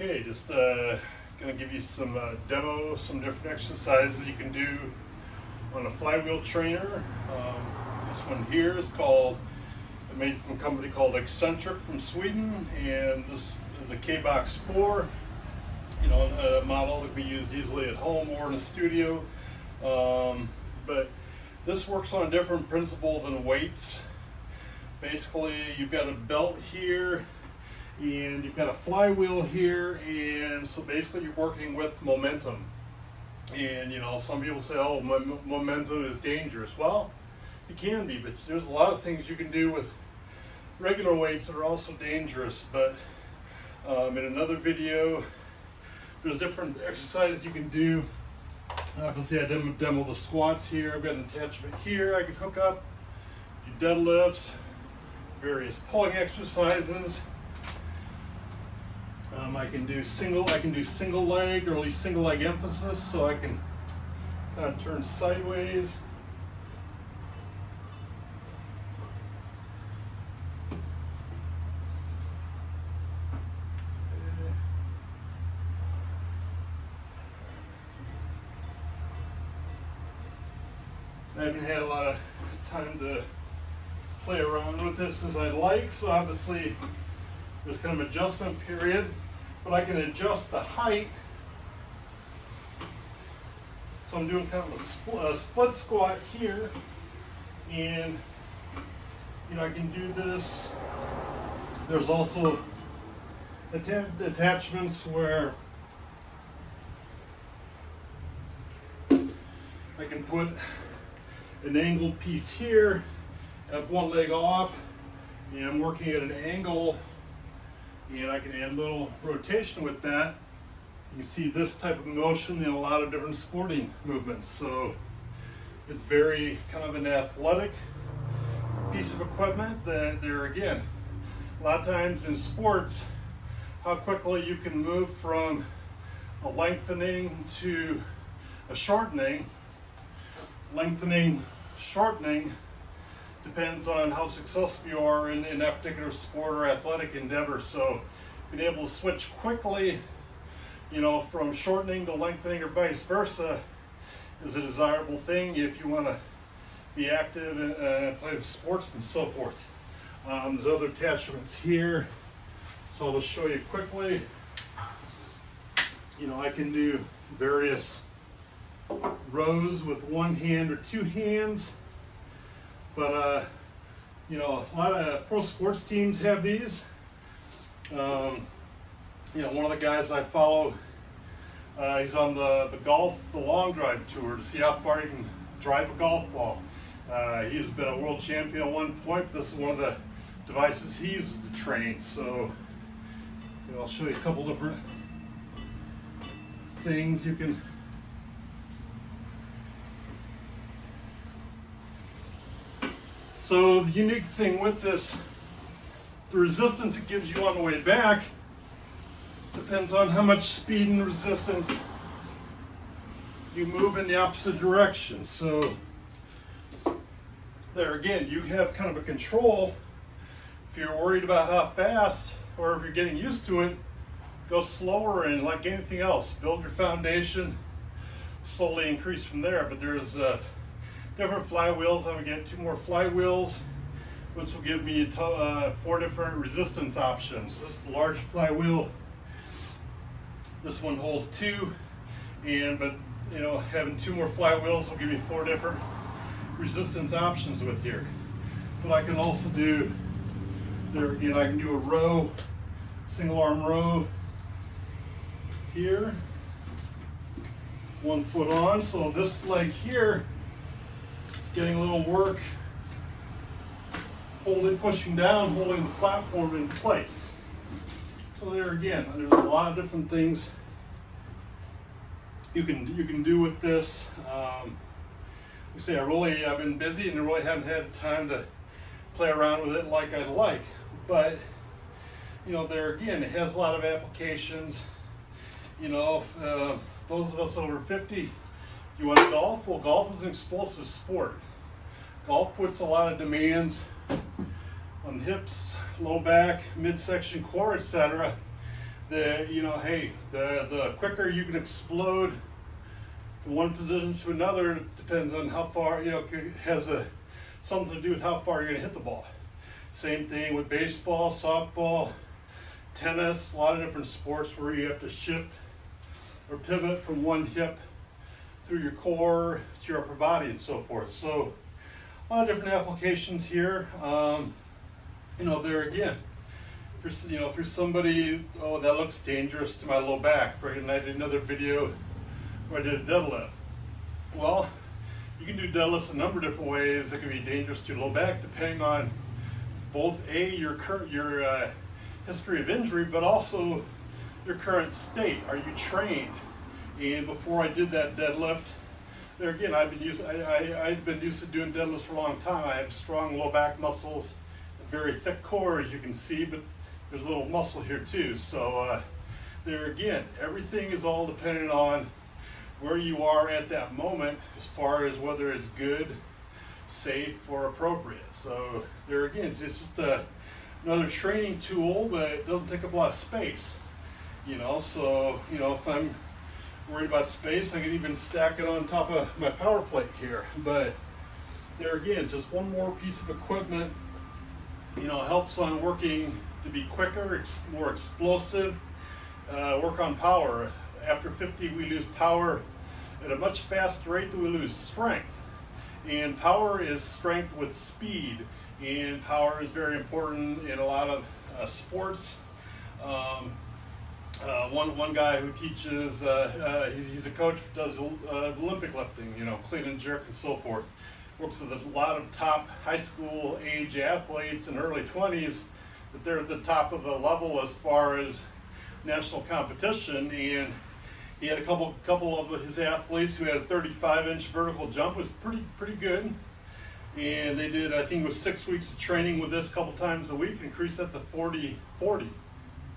Okay, just gonna give you some demo, some different exercises you can do on a flywheel trainer. This one here is made from a company called Eccentric from Sweden, and this is a Kbox 4. You know, a model that can be used easily at home or in a studio. But this works on a different principle than weights. Basically, you've got a belt here, and you've got a flywheel here, and so basically you're working with momentum. And you know, some people say, oh, momentum is dangerous. Well, it can be, but there's a lot of things you can do with regular weights that are also dangerous. But in another video, there's different exercises you can do. Obviously, I demo the squats here. I've got an attachment here I can hook up, do deadlifts, various pulling exercises. I can do single leg, or at least single leg emphasis, so I can kind of turn sideways. I haven't had a lot of time to play around with this as I like, so obviously there's kind of an adjustment period, but I can adjust the height. So I'm doing kind of a split squat here, and you know, I can do this. There's also attachments where I can put an angled piece here, have one leg off, and I'm working at an angle, and I can add a little rotation with that. You can see this type of motion in a lot of different sporting movements. So it's very kind of an athletic piece of equipment that there again, a lot of times in sports, how quickly you can move from a lengthening to a shortening. Lengthening, shortening depends on how successful you are in that particular sport or athletic endeavor. So being able to switch quickly, you know, from shortening to lengthening or vice versa is a desirable thing if you want to be active and play sports and so forth. There's other attachments here, so I'll just show you quickly. You know, I can do various rows with one hand or two hands, but you know, a lot of pro sports teams have these. You know, one of the guys I follow, he's on the long drive tour to see how far he can drive a golf ball. He's been a world champion at one point. This is one of the devices he uses to train. So you know, I'll show you a couple different things you can. So the unique thing with this, the resistance it gives you on the way back depends on how much speed and resistance you move in the opposite direction. So there again, you have kind of a control. If you're worried about how fast, or if you're getting used to it, go slower, and like anything else, build your foundation, slowly increase from there. But there's different flywheels. I'm gonna get 2 more flywheels, which will give me 4 different resistance options. This is the large flywheel. This one holds 2, but you know, having 2 more flywheels will give me 4 different resistance options with here. But I can also do there. You know, I can do a row, single arm row here, 1 foot on. So this leg here, getting a little work, pushing down, holding the platform in place. So there again, there's a lot of different things you can do with this. You see, I've been busy and I really haven't had time to play around with it like I'd like. But you know, there again, it has a lot of applications. You know, those of us over 50. You want to golf? Well, golf is an explosive sport. Golf puts a lot of demands on hips, low back, midsection, core, etc. the quicker you can explode from one position to another depends on how far, has something to do with how far you're going to hit the ball. Same thing with baseball, softball, tennis, a lot of different sports where you have to shift or pivot from one hip through your core to your upper body and so forth. So a lot of different applications here. There again, if you're somebody, oh, that looks dangerous to my low back, and I did another video where I did a deadlift. Well, you can do deadlifts a number of different ways that can be dangerous to your low back, depending on both your history of injury, but also your current state. Are you trained? And before I did that deadlift, there again, I've been used to doing deadlifts for a long time. I have strong low back muscles, a very thick core, as you can see, but there's a little muscle here too. So there again, everything is all dependent on where you are at that moment as far as whether it's good, safe, or appropriate. So there again, it's just another training tool, but it doesn't take up a lot of space. So if I'm worried about space, I can even stack it on top of my power plate here. But there again, just one more piece of equipment, helps on working to be quicker, more explosive, work on power. After 50, we lose power at a much faster rate than we lose strength. And power is strength with speed, and power is very important in a lot of sports. One guy who teaches, he's a coach, does Olympic lifting, clean and jerk and so forth. Works with a lot of top high school age athletes in early 20s, but they're at the top of the level as far as national competition. And he had a couple of his athletes who had a 35-inch vertical jump, was pretty good. And they did, I think it was 6 weeks of training with this a couple times a week, increased that to 40.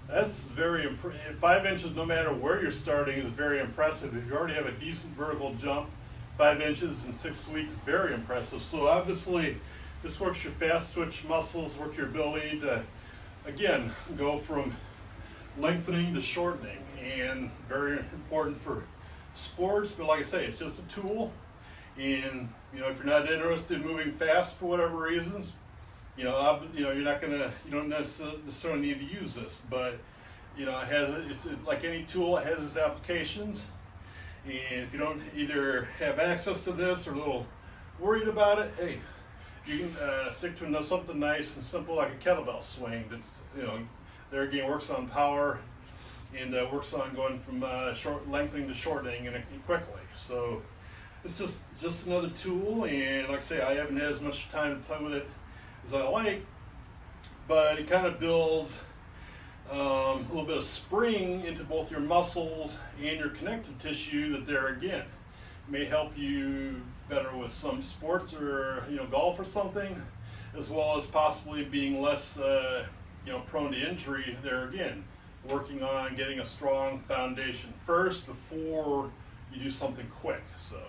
That's very impressive. 5 inches, no matter where you're starting, is very impressive. If you already have a decent vertical jump, 5 inches in 6 weeks, very impressive. So obviously, this works your fast twitch muscles, work your ability to, again, go from lengthening to shortening, and very important for sports. But like I say, it's just a tool. And if you're not interested in moving fast for whatever reasons, you're not gonna, you don't necessarily need to use this. But it's like any tool, it has its applications. And if you don't either have access to this or a little worried about it, hey, you can stick to something nice and simple like a kettlebell swing. That's there again works on power and works on going from lengthening to shortening and quickly. So it's just another tool, and like I say, I haven't had as much time to play with it as I like, but it kind of builds a little bit of spring into both your muscles and your connective tissue that there again may help you better with some sports or golf or something, as well as possibly being less prone to injury. There again, working on getting a strong foundation first before you do something quick. So